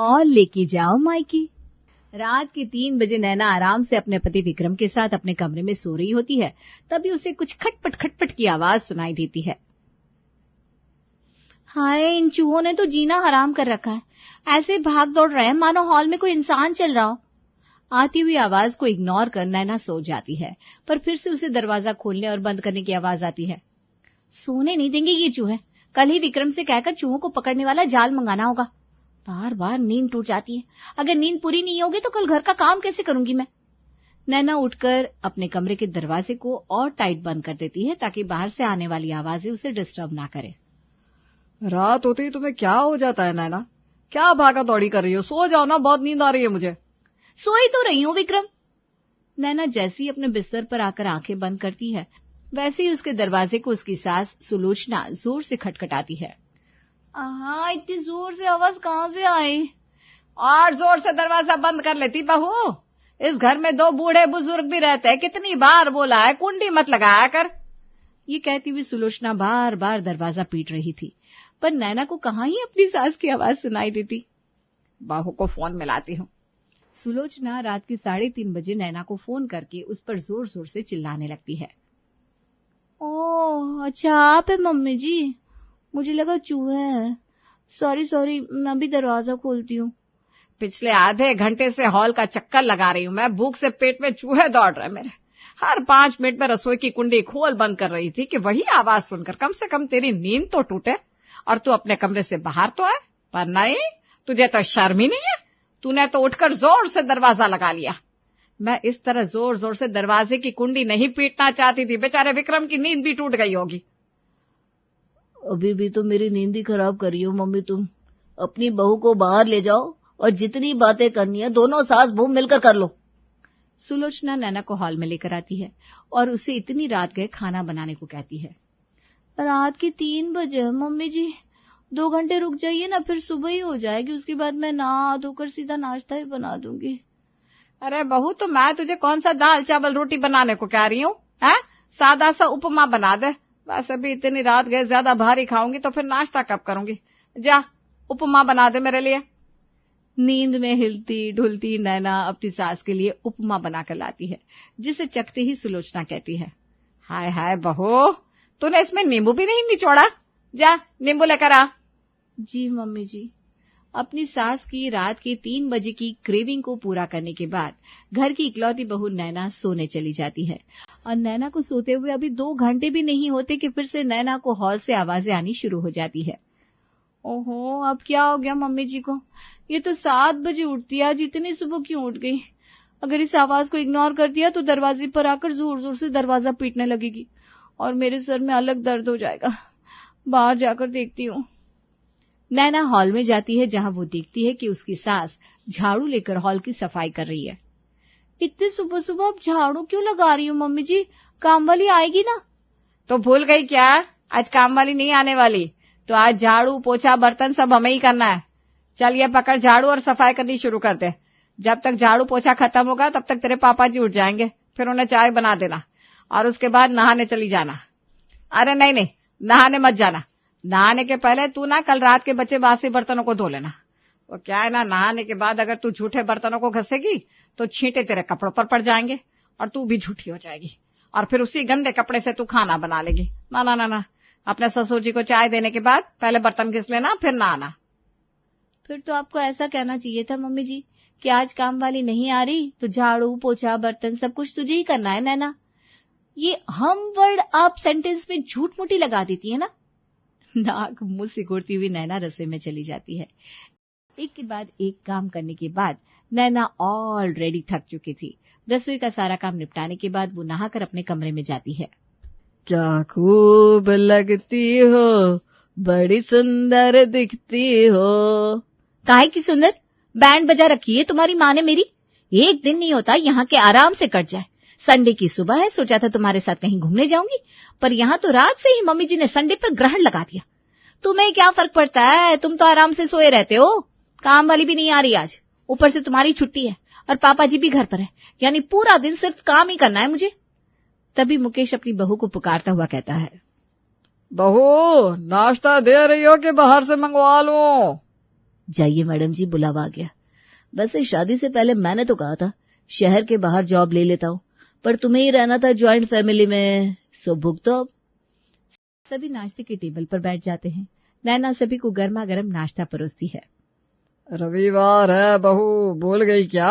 और लेके जाओ मायके। रात के 3 बजे नैना आराम से अपने पति विक्रम के साथ अपने कमरे में सो रही होती है। तभी उसे कुछ खटपट खटपट की आवाज सुनाई देती है। हाय, इन चूहों ने तो जीना हराम कर रखा है। ऐसे भाग दौड़ रहे हैं मानो हॉल में कोई इंसान चल रहा हो। आती हुई आवाज को इग्नोर कर नैना सो जाती है, पर फिर से उसे दरवाजा खोलने और बंद करने की आवाज आती है। सोने नहीं देंगे ये चूहे। कल ही विक्रम से कहकर चूहों को पकड़ने वाला जाल मंगाना होगा। बार बार नींद टूट जाती है। अगर नींद पूरी नहीं होगी तो कल घर का काम कैसे करूंगी मैं। नैना उठकर अपने कमरे के दरवाजे को और टाइट बंद कर देती है ताकि बाहर से आने वाली आवाजें उसे डिस्टर्ब ना करे। रात होते ही तुम्हें क्या हो जाता है नैना? क्या भागा दौड़ी कर रही हो? सो जाओ ना, बहुत नींद आ रही है मुझे। सो ही तो रही हूँ विक्रम। नैना जैसे ही अपने बिस्तर पर आकर आंखें बंद करती है, वैसे ही उसके दरवाजे को उसकी सास सुलोचना जोर से खटखटाती है। हाँ, इतनी जोर से आवाज कहाँ से आई? और जोर से दरवाजा बंद कर लेती बहू। इस घर में 2 बूढ़े बुजुर्ग भी रहते हैं, कितनी बार बोला है कुंडी मत लगाया कर। ये कहती हुई सुलोचना बार बार दरवाजा पीट रही थी, पर नैना को कहाँ ही अपनी सास की आवाज सुनाई देती। बहू को फोन मिलाती हूँ। सुलोचना रात के 3:30 बजे नैना को फोन करके उस पर जोर जोर से चिल्लाने लगती है। ओह, अच्छा आप है मम्मी जी। मुझे लगा चूहे हैं। सॉरी, मैं भी दरवाजा खोलती हूँ। पिछले आधे घंटे से हॉल का चक्कर लगा रही हूँ मैं। भूख से पेट में चूहे दौड़ रहे मेरे। हर 5 मिनट में रसोई की कुंडी खोल बंद कर रही थी कि वही आवाज सुनकर कम से कम तेरी नींद तो टूटे और तू अपने कमरे से बाहर तो आए। पर नहीं, तुझे तो शर्म ही नहीं है। तूने तो उठकर जोर से दरवाजा लगा लिया। मैं इस तरह जोर जोर से दरवाजे की कुंडी नहीं पीटना चाहती थी। बेचारे विक्रम की नींद भी टूट गई होगी। अभी भी तो मेरी नींद ही खराब करी हो मम्मी तुम। अपनी बहू को बाहर ले जाओ और जितनी बातें करनी है दोनों सास बहू मिलकर कर लो। सुलोचना नैना को हॉल में लेकर आती है और उसे इतनी रात गए खाना बनाने को कहती है। रात के 3 बजे मम्मी जी, 2 घंटे रुक जाइए ना, फिर सुबह ही हो जाएगी। उसके बाद मैं नहा धोकर सीधा नाश्ता ही बना दूंगी। अरे बहू, तो मैं तुझे कौन सा दाल चावल रोटी बनाने को कह रही हूँ? सादा सा उपमा बना दे। वैसे भी इतनी रात गए ज्यादा भारी खाऊंगी तो फिर नाश्ता कब करूंगी? जा उपमा बना दे मेरे लिए। नींद में हिलती ढुलती नैना अपनी सास के लिए उपमा बनाकर लाती है, जिसे चखते ही सुलोचना कहती है। हाय हाय बहू, तूने इसमें नींबू भी नहीं निचोड़ा? जा नींबू लेकर आ। जी मम्मी जी। अपनी सास की रात के 3 बजे की क्रेविंग को पूरा करने के बाद घर की इकलौती बहू नैना सोने चली जाती है और नैना को सोते हुए अभी 2 घंटे भी नहीं होते कि फिर से नैना को हॉल से आवाजें आनी शुरू हो जाती है। ओहो, अब क्या हो गया मम्मी जी को? ये तो 7 बजे उठती है, आज इतनी सुबह क्यों उठ गई? अगर इस आवाज को इग्नोर कर दिया तो दरवाजे पर आकर जोर जोर से दरवाजा पीटने लगेगी और मेरे सर में अलग दर्द हो जाएगा। बाहर जाकर देखती हूँ। नैना हॉल में जाती है जहां वो देखती है कि उसकी सास झाड़ू लेकर हॉल की सफाई कर रही है। इतने सुबह सुबह आप झाड़ू क्यों लगा रही हो मम्मी जी? काम वाली आएगी ना? तो भूल गई क्या? आज काम वाली नहीं आने वाली, तो आज झाड़ू पोछा बर्तन सब हमें ही करना है। चल ये पकड़ झाड़ू और सफाई करनी शुरू कर दे। जब तक झाड़ू पोछा खत्म होगा तब तक तेरे पापा जी उठ जाएंगे। फिर उन्हें चाय बना देना और उसके बाद नहाने चली जाना। अरे नहीं, नहाने मत जाना। नहाने के पहले तू ना कल रात के बचे बासी बर्तनों को धो लेना। वो क्या है ना, नहाने के बाद अगर तू झूठे बर्तनों को घसेगी तो छींटे तेरे कपड़ों पर पड़ जाएंगे और तू भी झूठी हो जाएगी और फिर उसी गंदे कपड़े से तू खाना बना लेगी। ना, अपने ससुर जी को चाय देने के बाद पहले बर्तन घिस लेना, फिर नहाना। फिर तो आपको ऐसा कहना चाहिए था मम्मी जी कि आज काम वाली नहीं आ रही तो झाड़ू पोछा बर्तन सब कुछ तुझे ही करना है नैना। ये हम वर्ड आप सेंटेंस में झूठ मूठी लगा देती है ना। नाक मुंह सिकुड़ती हुई नैना रसोई में चली जाती है। एक के बाद एक काम करने के बाद नैना ऑलरेडी थक चुकी थी। रसोई का सारा काम निपटाने के बाद वो नहाकर अपने कमरे में जाती है। क्या खूब लगती हो, बड़ी सुंदर दिखती हो। काहे की सुंदर? बैंड बजा रखी है तुम्हारी माँ ने मेरी। एक दिन नहीं होता यहाँ के आराम से कट जाए। संडे की सुबह है, सोचा था तुम्हारे साथ कहीं घूमने जाऊंगी, पर यहाँ तो रात से ही मम्मी जी ने संडे पर ग्रहण लगा दिया। तुम्हें क्या फर्क पड़ता है, तुम तो आराम से सोए रहते हो। काम वाली भी नहीं आ रही आज, ऊपर से तुम्हारी छुट्टी है और पापा जी भी घर पर है, यानी पूरा दिन सिर्फ काम ही करना है मुझे। तभी मुकेश अपनी बहू को पुकारता हुआ कहता है, बहू नाश्ता दे रही हो कि बाहर से मंगवा लूं? जाइए मैडम जी, बुलावा आ गया। वैसे शादी से पहले मैंने तो कहा था शहर के बाहर जॉब ले लेता हूँ, पर तुम्हें ही रहना था ज्वाइंट फैमिली में, सो भुगतो अब। सभी नाश्ते के टेबल पर बैठ जाते हैं। नैना सभी को गर्मा गर्म नाश्ता परोसती है। रविवार है बहू, भूल गई क्या?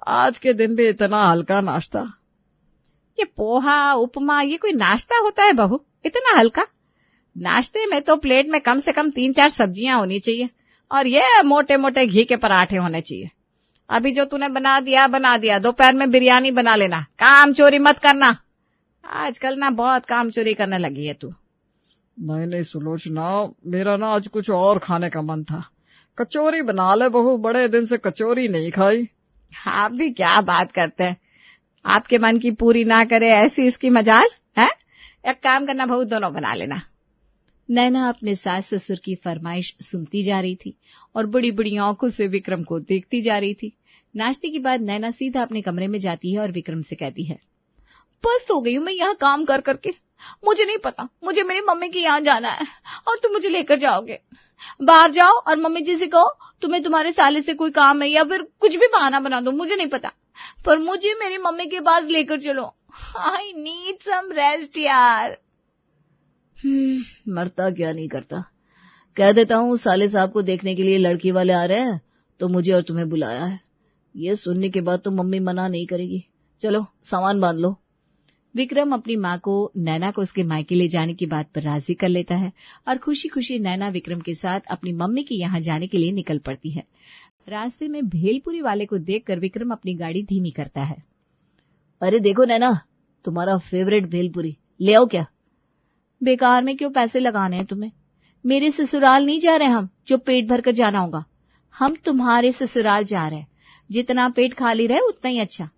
आज के दिन भी इतना हल्का नाश्ता। ये पोहा उपमा ये कोई नाश्ता होता है बहू? इतना हल्का? नाश्ते में तो प्लेट में कम से कम 3-4 सब्जियां होनी चाहिए और ये मोटे मोटे घी के पराठे होने चाहिए। अभी जो तूने बना दिया, दोपहर में बिरयानी बना लेना। काम चोरी मत करना। आजकल ना बहुत काम चोरी करने लगी है तू। नहीं सुलोचना, मेरा ना आज कुछ और खाने का मन था। कचौरी बना ले बहू, बड़े दिन से कचौरी नहीं खाई। आप भी क्या बात करते हैं, आपके मन की पूरी ना करे ऐसी इसकी मजाल है। एक काम करना बहू, दोनों बना लेना। नैना अपने सास ससुर की फरमाइश सुनती जा रही थी और बड़ी बड़ी आंखों से विक्रम को देखती जा रही थी। नाश्ते के बाद नैना सीधा अपने कमरे में जाती है और विक्रम से कहती है, बस हो गई हूं मैं यहाँ काम कर करके। मुझे नहीं पता, मुझे मेरी मम्मी के यहाँ जाना है और तुम मुझे लेकर जाओगे। बाहर जाओ और मम्मी जी से कहो तुम्हें तुम्हारे साले से कोई काम है या फिर कुछ भी बहाना बना दो, मुझे नहीं पता, पर मुझे मेरी मम्मी के पास लेकर चलो। आई नीड सम रेस्ट यार। मरता क्या नहीं करता। कह देता हूँ साले साहब को देखने के लिए लड़की वाले आ रहे हैं तो मुझे और तुम्हें बुलाया है। ये सुनने के बाद तो मम्मी मना नहीं करेगी। चलो सामान बांध लो। विक्रम अपनी माँ को नैना को उसके मायके ले जाने की बात पर राजी कर लेता है और खुशी खुशी नैना विक्रम के साथ अपनी मम्मी के यहाँ जाने के लिए निकल पड़ती है। रास्ते में भेलपुरी वाले को देखकर विक्रम अपनी गाड़ी धीमी करता है। अरे देखो नैना, तुम्हारा फेवरेट भेलपुरी, ले आओ क्या? बेकार में क्यों पैसे लगाने हैं तुम्हें? मेरे ससुराल नहीं जा रहे हम जो पेट भर कर जाना होगा। हम तुम्हारे ससुराल जा रहे हैं, जितना पेट खाली रहे उतना ही अच्छा।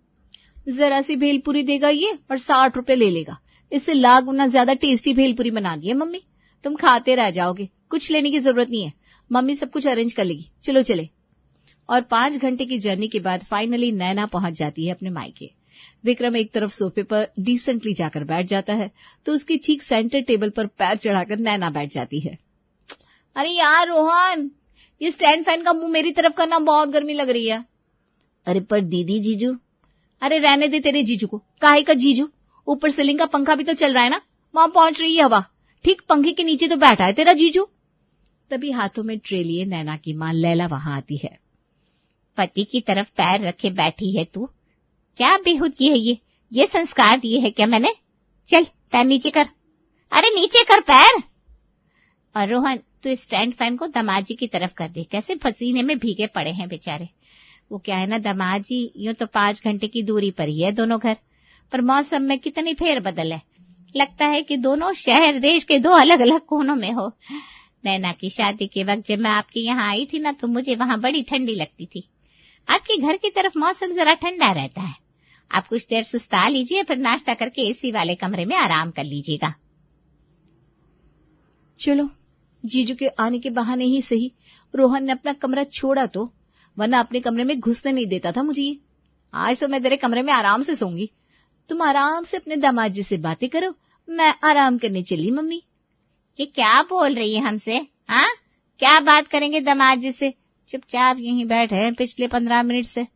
जरा सी भेलपुरी देगा ये और 60 रुपए ले लेगा। इससे लाख गुना ज्यादा टेस्टी भेलपुरी बना दी है मम्मी, तुम खाते रह जाओगे। कुछ लेने की जरूरत नहीं है, मम्मी सब कुछ अरेंज कर लेगी। चलो चले। और 5 घंटे की जर्नी के बाद फाइनली नैना पहुंच जाती है अपने मायके। विक्रम एक तरफ सोफे पर डिसेंटली जाकर बैठ जाता है तो उसकी ठीक सेंटर टेबल पर पैर चढ़ाकर नैना बैठ जाती है। अरे यार रोहन, ये स्टैंड फैन का मुंह मेरी तरफ करना, बहुत गर्मी लग रही है। अरे पर दीदी जीजू। अरे रहने दे तेरे जीजू को, काहे का जीजू? ऊपर सीलिंग का पंखा भी तो चल रहा है ना, वहां पहुंच रही है हवा। ठीक पंखे के नीचे तो बैठा है तेरा जीजू। तभी हाथों में ट्रे लिए नैना की मां लैला वहां आती है। पति की तरफ पैर रखे बैठी है तू, क्या बेहूदगी है ये संस्कार दिए है क्या मैंने? चल पैर नीचे कर। अरे नीचे कर पैर। और रोहन तू स्टैंड फैन को दामाद जी की तरफ कर दे, कैसे पसीने में भीगे पड़े हैं बेचारे। वो क्या है ना दामाद जी, यूं तो 5 घंटे की दूरी पर ही है दोनों घर, पर मौसम में कितनी फेर बदल है। लगता है कि दोनों शहर देश के 2 अलग अलग कोनों में हो। नैना की शादी के वक्त जब मैं आपके यहाँ आई थी ना तो मुझे वहां बड़ी ठंडी लगती थी। आपके घर की तरफ मौसम जरा ठंडा रहता है। आप कुछ देर सुस्ता लीजिए, फिर नाश्ता करके एसी वाले कमरे में आराम कर लीजिएगा। चलो, जीजू के आने के बहाने ही सही रोहन ने अपना कमरा छोड़ा तो, वरना अपने कमरे में घुसने नहीं देता था मुझे ये। आज तो मैं तेरे कमरे में आराम से सोऊंगी। तुम आराम से अपने दामाद जी से बातें करो, मैं आराम करने चली मम्मी। ये क्या बोल रही है हमसे? हाँ, क्या बात करेंगे दामाद जी से? चुपचाप यहीं बैठे हैं पिछले 15 मिनट से।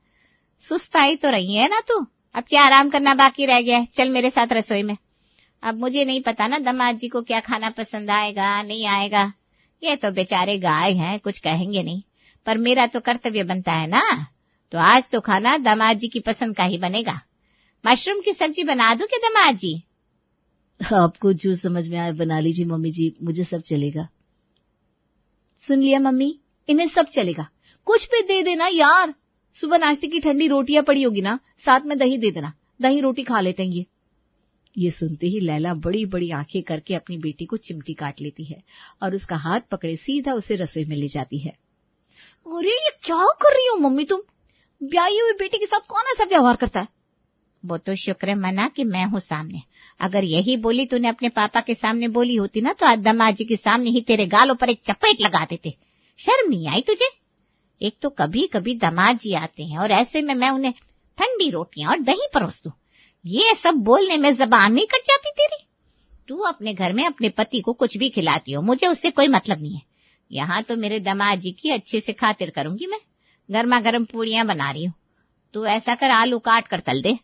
सुस्ताई तो रही है ना तू, अब क्या आराम करना बाकी रह गया है? चल मेरे साथ रसोई में। अब मुझे नहीं पता ना दामाद जी को क्या खाना पसंद आएगा नहीं आएगा, ये तो बेचारे गाय हैं, कुछ कहेंगे नहीं, पर मेरा तो कर्तव्य बनता है ना। तो आज तो खाना दामाद जी की पसंद का ही बनेगा। मशरूम की सब्जी बना दूं क्या दामाद जी? आपको जो समझ में आए बना लीजिए मम्मी जी, मुझे सब चलेगा। सुन लिया मम्मी, इन्हें सब चलेगा। कुछ भी दे देना यार। सुबह नाश्ते की ठंडी रोटियां पड़ी होगी ना, साथ में दही दे देना, दही रोटी खा लेते हैं ये सुनते ही लैला बड़ी बड़ी आंखें करके अपनी बेटी को चिमटी काट लेती है और उसका हाथ पकड़े सीधा उसे रसोई में ले जाती है। अरे ये क्या कर रही हो मम्मी तुम? ब्याही हुई बेटी के साथ कौन ऐसा व्यवहार करता है? वो तो शुक्र मना कि मैं हूँ सामने। अगर यही बोली तूने अपने पापा के सामने बोली होती ना तो आज दामाद जी के सामने ही तेरे गालों पर एक चपेट लगा देते। शर्म नहीं आई तुझे? एक तो कभी कभी दामाद जी आते हैं और ऐसे में मैं उन्हें ठंडी रोटियां और दही परोस दूं, ये सब बोलने में जबान नहीं कट जाती तेरी? तू अपने घर में अपने पति को कुछ भी खिलाती हो, मुझे उससे कोई मतलब नहीं है। यहाँ तो मेरे दामाद जी की अच्छे से खातिर करूंगी मैं। गर्मा गर्म पूड़ियां बना रही हूँ, तो ऐसा कर आलू काट कर तल दे।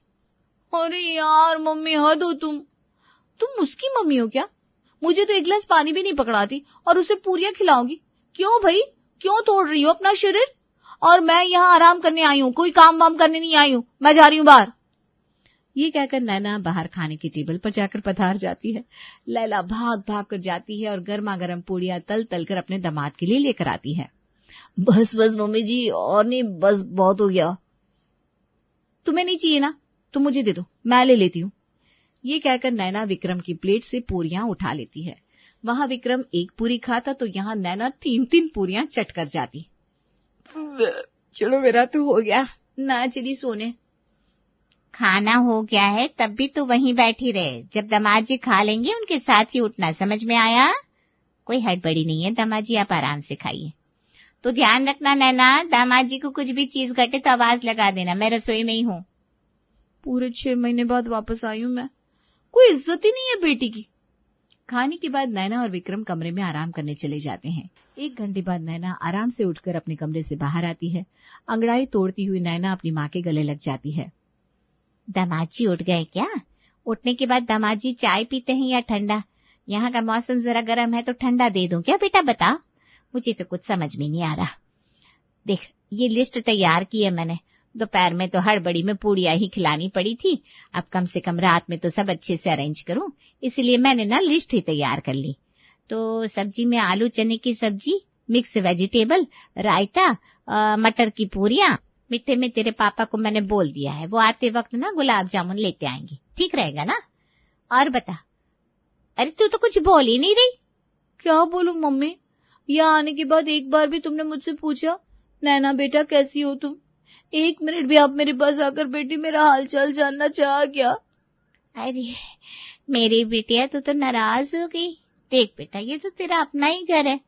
अरे यार मम्मी, हद हो तुम उसकी मम्मी हो क्या? मुझे तो एक गिलास पानी भी नहीं पकड़ाती और उसे पूरियां खिलाओगी। क्यों भाई, क्यों तोड़ रही हो अपना शरीर? और मैं यहाँ आराम करने आई हूँ, कोई काम वाम करने नहीं आई हूँ। मैं जा रही हूँ बाहर। ये कहकर नैना बाहर खाने की टेबल पर जाकर पधार जाती है। लैला भाग भाग कर जाती है और गर्मा गर्म पूड़ियां तल तल कर अपने दामाद के लिए लेकर आती है। बस बस मम्मी जी, और नहीं, बस बहुत हो गया। तुम्हें नहीं चाहिए ना, तो मुझे दे दो, मैं ले लेती हूँ। ये कहकर नैना विक्रम की प्लेट से पूरियां उठा लेती है। वहां विक्रम एक पूरी खाता तो यहाँ नैना 3-3 पूरियां चट कर जाती। चलो मेरा तो हो गया, मैं चली सोने। खाना हो गया है तब भी तो वहीं बैठी रहे, जब दामाद जी खा लेंगे उनके साथ ही उठना, समझ में आया? कोई हड़बड़ी नहीं है दामाद जी, आप आराम से खाइए। तो ध्यान रखना नैना, दामाद जी को कुछ भी चीज घटे तो आवाज लगा देना, मैं रसोई में ही हूँ। पूरे 6 महीने बाद वापस आई हूँ मैं, कोई इज्जत ही नहीं है बेटी की। खाने के बाद नैना और विक्रम कमरे में आराम करने चले जाते हैं। 1 घंटे बाद नैना आराम से उठकर अपने कमरे से बाहर आती है। अंगड़ाई तोड़ती हुई नैना अपनी माँ के गले लग जाती है। दामाद जी उठ गए क्या? उठने के बाद दामाद जी चाय पीते हैं या ठंडा? यहाँ का मौसम जरा गर्म है तो ठंडा दे दूं क्या बेटा, बता? मुझे तो कुछ समझ में नहीं आ रहा। देख, ये लिस्ट तैयार की है मैंने, दोपहर में तो हड़बड़ी में पूड़ियां ही खिलानी पड़ी थी, अब कम से कम रात में तो सब अच्छे से अरेंज करूं, इसलिए मैंने ना लिस्ट ही तैयार कर ली। तो सब्जी में आलू चने की सब्जी, मिक्स वेजिटेबल, रायता, मटर की पूरियां। मीठे में तेरे पापा को मैंने बोल दिया है, वो आते वक्त ना गुलाब जामुन लेते आएंगे, ठीक रहेगा ना? और बता। अरे तू तो कुछ बोल ही नहीं रही। क्या बोलूं मम्मी, यहाँ आने के बाद एक बार भी तुमने मुझसे पूछा, नैना बेटा कैसी हो तुम? 1 मिनट भी आप मेरे पास आकर बेटी मेरा हालचाल जानना चाहा क्या? अरे मेरी बेटिया, तू तो नाराज हो गई। देख बेटा, ये तो तेरा अपना ही घर है,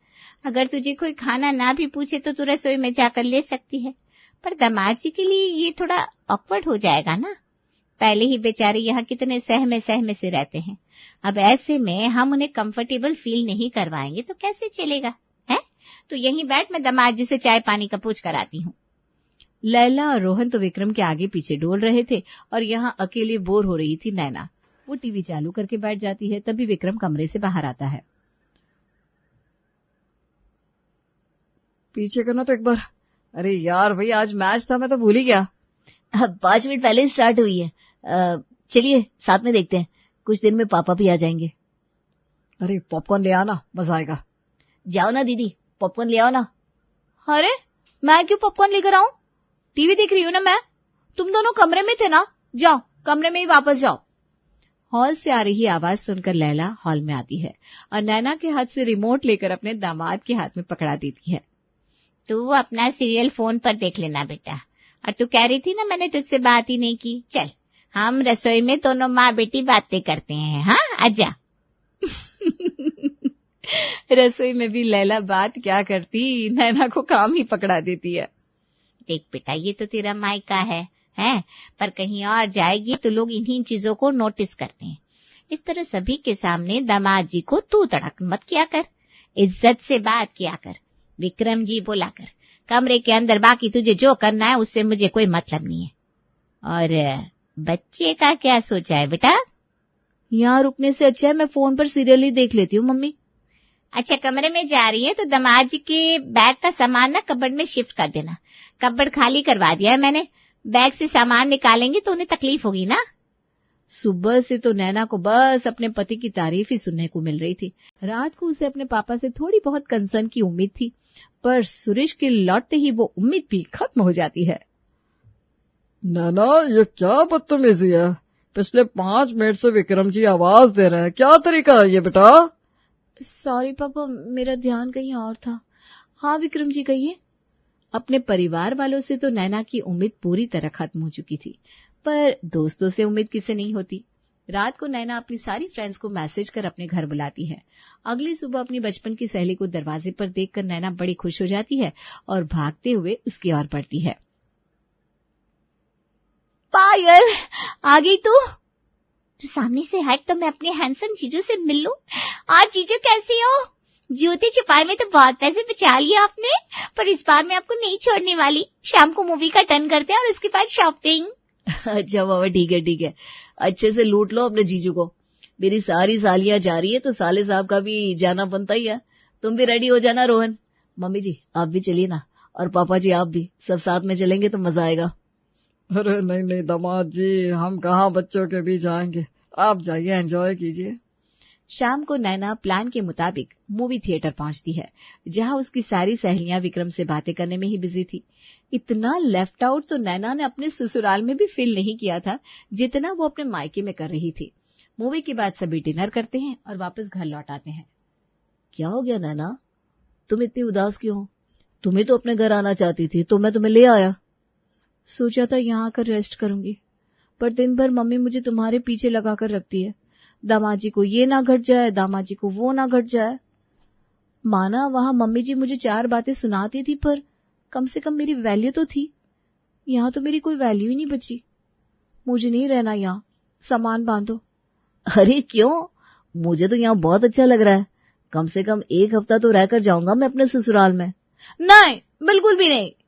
अगर तुझे कोई खाना ना भी पूछे तो तू रसोई में जाकर ले सकती है, पर दामाद जी के लिए ये थोड़ा ऑकवर्ड हो जाएगा ना। पहले ही बेचारे यहाँ कितने सहमे सहमे से रहते हैं, अब ऐसे में हम उन्हें कंफर्टेबल फील नहीं करवाएंगे तो कैसे चलेगा है? तो यहीं बैठ, मैं दामाद जी से चाय पानी का पूछ कर आती हूँ। लैला और रोहन तो विक्रम के आगे पीछे डोल रहे थे और यहाँ अकेले बोर हो रही थी नैना। वो टीवी चालू करके बैठ जाती है, तभी विक्रम कमरे से बाहर आता है। पीछे करना तो एक बार। अरे यार भाई, आज मैच था, मैं तो भूल ही गया। 5 मिनट पहले ही स्टार्ट हुई है। चलिए साथ में देखते हैं, कुछ दिन में पापा भी आ जाएंगे। अरे पॉपकॉर्न ले आना, मजा आएगा। जाओ ना दीदी, पॉपकॉर्न ले आओ ना। अरे मैं क्यों पॉपकॉर्न लेकर आऊं? टीवी देख रही हूँ ना मैं। तुम दोनों कमरे में थे ना, जाओ कमरे में ही वापस जाओ। हॉल से आ रही आवाज सुनकर लैला हॉल में आती है और नैना के हाथ से रिमोट लेकर अपने दामाद के हाथ में पकड़ा देती है। तू अपना सीरियल फोन पर देख लेना बेटा, और तू कह रही थी ना मैंने तुझसे बात ही नहीं की, चल हम रसोई में दोनों माँ बेटी बातें करते हैं। हाँ आजा। रसोई में भी लैला बात क्या करती, नैना को काम ही पकड़ा देती है। देख बेटा, ये तो तेरा मायका है, पर कहीं और जाएगी तो लोग इन्हीं चीजों को नोटिस करते हैं। इस तरह सभी के सामने दामाद जी को तू तड़क मत किया कर, इज्जत से बात किया कर, विक्रम जी बोला कर, कमरे के अंदर बाकी तुझे जो करना है उससे मुझे कोई मतलब नहीं है। और बच्चे का क्या सोचा है बेटा? यहाँ रुकने से अच्छा है मैं फोन पर सीरियल ही देख लेती हूँ मम्मी। अच्छा, कमरे में जा रही है तो दामाद जी के बैग का सामान ना कबर्ड में शिफ्ट कर देना, कबर्ड खाली करवा दिया है मैंने, बैग से सामान निकालेंगे तो उन्हें तकलीफ होगी ना। सुबह से तो नैना को बस अपने पति की तारीफ ही सुनने को मिल रही थी। रात को उसे अपने पापा से थोड़ी बहुत कंसर्न की उम्मीद थी, पर सुरेश के लौटते ही वो उम्मीद भी खत्म हो जाती है। नैना, ये क्या बदतमीजी है? पिछले 5 मिनट से विक्रम जी आवाज दे रहे हैं, क्या तरीका है ये बेटा? सॉरी पापा, मेरा ध्यान कहीं और था। हाँ विक्रम जी कहिए। अपने परिवार वालों से तो नैना की उम्मीद पूरी तरह खत्म हो चुकी थी, पर दोस्तों से उम्मीद किसे नहीं होती। रात को नैना अपनी सारी फ्रेंड्स को मैसेज कर अपने घर बुलाती है। अगली सुबह अपनी बचपन की सहेली को दरवाजे पर देखकर नैना बड़ी खुश हो जाती है और भागते हुए उसकी ओर बढ़ती है। पायल, आ गई तू? सामने से हट तो मैं अपने हैंडसम जीजू से मिल लूं। और जीजू कैसी हो? जूते छुपाए में तो बहुत पैसे बचा लिए आपने, पर इस बार मैं आपको नहीं छोड़ने वाली। शाम को मूवी का टर्न करते हैं और उसके बाद शॉपिंग। अच्छा बाबा, ठीक है ठीक है, अच्छे से लूट लो अपने जीजू को। मेरी सारी सालियां जा रही है तो साले साहब का भी जाना बनता ही है। तुम भी रेडी हो जाना रोहन। मम्मी जी आप भी चलिए ना, और पापा जी आप भी, सब साथ में चलेंगे तो मजा आएगा। अरे नहीं नहीं दामाद जी, हम कहाँ बच्चों के बीच आएंगे, आप जाइए एंजॉय कीजिए। शाम को नैना प्लान के मुताबिक मूवी थिएटर पहुंचती है, जहां उसकी सारी सहेलियां विक्रम से बातें करने में ही बिजी थी। इतना लेफ्ट आउट तो नैना ने अपने ससुराल में भी फील नहीं किया था जितना वो अपने मायके में कर रही थी। मूवी के बाद सभी डिनर करते हैं और वापस घर लौट आते हैं। क्या हो गया नैना, तुम इतनी उदास क्यों हो? तुम्हें तो अपने घर आना चाहती थी तो मैं तुम्हें ले आया। सोचा था यहाँ आकर रेस्ट करूंगी, पर दिन भर मम्मी मुझे तुम्हारे पीछे लगा कर रखती है। दामाद जी को ये ना घट जाए, दामाद जी को वो ना घट जाए। माना वहां मम्मी जी मुझे 4 बातें सुनाती थी, पर कम से कम मेरी वैल्यू तो थी। यहाँ तो मेरी कोई वैल्यू ही नहीं बची। मुझे नहीं रहना यहाँ, सामान बांधो। अरे क्यों, मुझे तो यहाँ बहुत अच्छा लग रहा है। कम से कम 1 हफ्ता तो रहकर जाऊंगा मैं अपने ससुराल में। नहीं, बिल्कुल भी नहीं।